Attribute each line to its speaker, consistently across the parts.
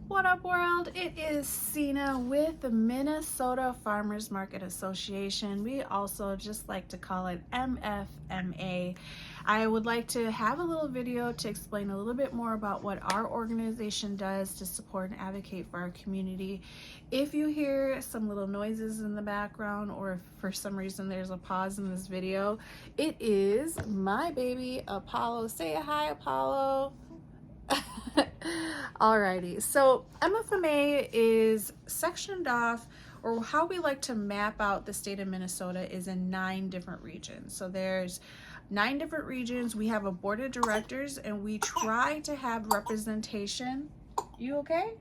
Speaker 1: What up, world? It is Sina with the Minnesota Farmers Market Association. We also just like to call it MFMA. I would like to have a little video to explain a little bit more about what our organization does to support and advocate for our community. If you hear some little noises in the background, or if for some reason there's a pause in this video, it is my baby Apollo. Say hi, Apollo. Alrighty, so MFMA is sectioned off, or how we like to map out the state of Minnesota is in 9 different regions. So there's 9 different regions. We have a board of directors and we try to have representation. You okay?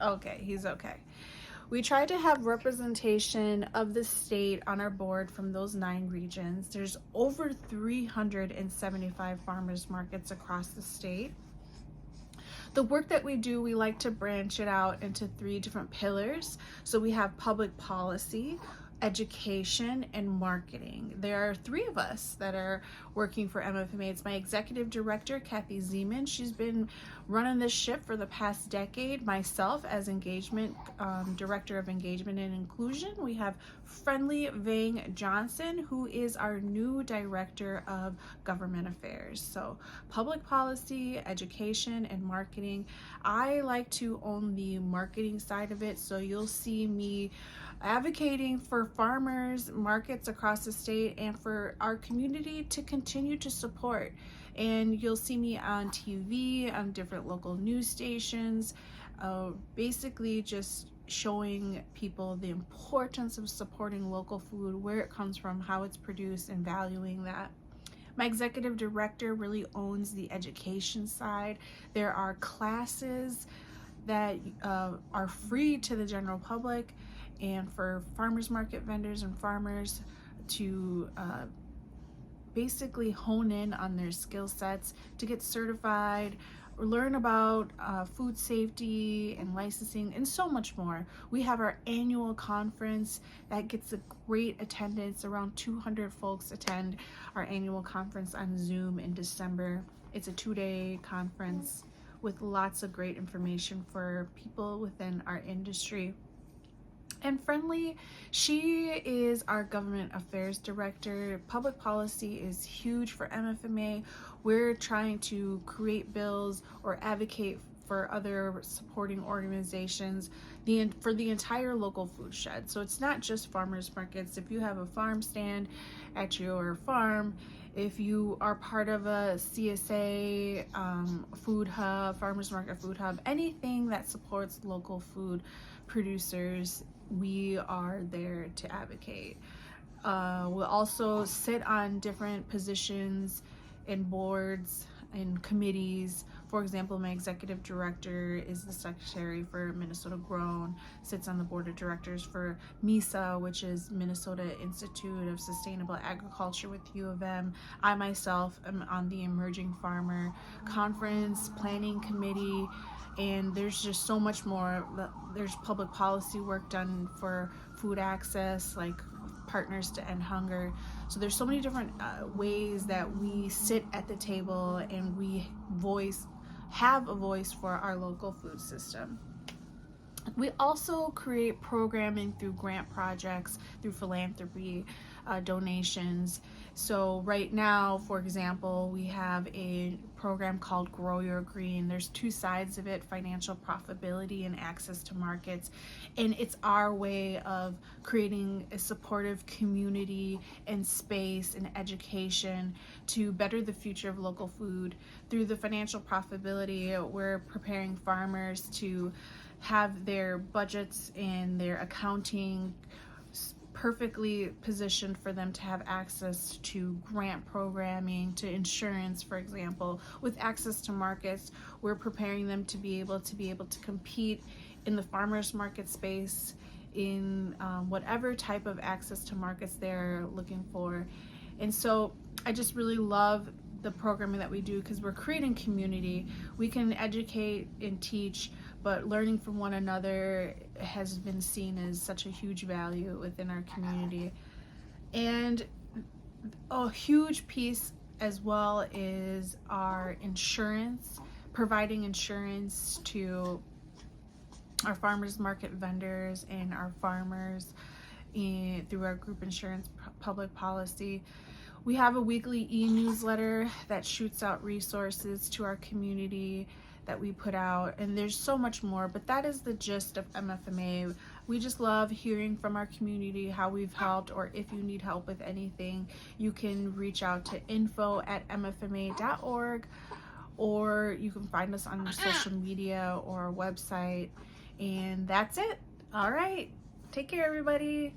Speaker 1: Okay, he's okay. We try to have representation of the state on our board from those 9 regions. There's over 375 farmers markets across the state. The work that we do, we like to branch it out into 3 different pillars. So we have public policy, education, and marketing. There are 3 of us that are working for MFMA. It's my executive director, Kathy Zeman. She's been running this ship for the past decade. Myself as engagement director of engagement and inclusion. We have Friendly Vang Johnson, who is our new director of government affairs. So public policy, education, and marketing. I like to own the marketing side of it, so you'll see me advocating for farmers markets across the state and for our community to continue to support. And you'll see me on TV, on different local news stations, basically just showing people the importance of supporting local food, where it comes from, how it's produced, and valuing that. My executive director really owns the education side. There are classes that are free to the general public and for farmers market vendors and farmers to basically hone in on their skill sets to get certified, or learn about food safety and licensing, and so much more. We have our annual conference that gets a great attendance. Around 200 folks attend our annual conference on Zoom in December. It's a 2-day conference with lots of great information for people within our industry. And Friendly, she is our government affairs director. Public policy is huge for MFMA. We're trying to create bills or advocate for other supporting organizations for the entire local food shed. So it's not just farmers markets. If you have a farm stand at your farm, if you are part of a CSA food hub, farmers market food hub, anything that supports local food producers, we are there to advocate. We'll also sit on different positions in boards and committees. For example, my executive director is the secretary for Minnesota Grown, sits on the board of directors for MISA, which is Minnesota Institute of Sustainable Agriculture with U of M. I myself am on the Emerging Farmer Conference Planning Committee, and there's just so much more. There's public policy work done for food access, like Partners to End Hunger. So there's so many different ways that we sit at the table and we have a voice for our local food system. We also create programming through grant projects, through philanthropy, donations. So right now, for example, we have a program called Grow Your Green. There's 2 sides of it: financial profitability and access to markets. And it's our way of creating a supportive community and space and education to better the future of local food. Through the financial profitability, we're preparing farmers to have their budgets and their accounting perfectly positioned for them to have access to grant programming, to insurance, for example. With access to markets, we're preparing them to be able to compete in the farmers market space in whatever type of access to markets they're looking for. And so I just really love the programming that we do because we're creating community. We can educate and teach, but learning from one another has been seen as such a huge value within our community. And a huge piece as well is our insurance providing insurance to our farmers market vendors and our farmers through our group insurance public policy. We have a weekly e-newsletter that shoots out resources to our community that we put out, and there's so much more, but that is the gist of MFMA. We just love hearing from our community how we've helped, or if you need help with anything, you can reach out to info@mfma.org, or you can find us on social media or our website. And that's it. All right, take care, everybody.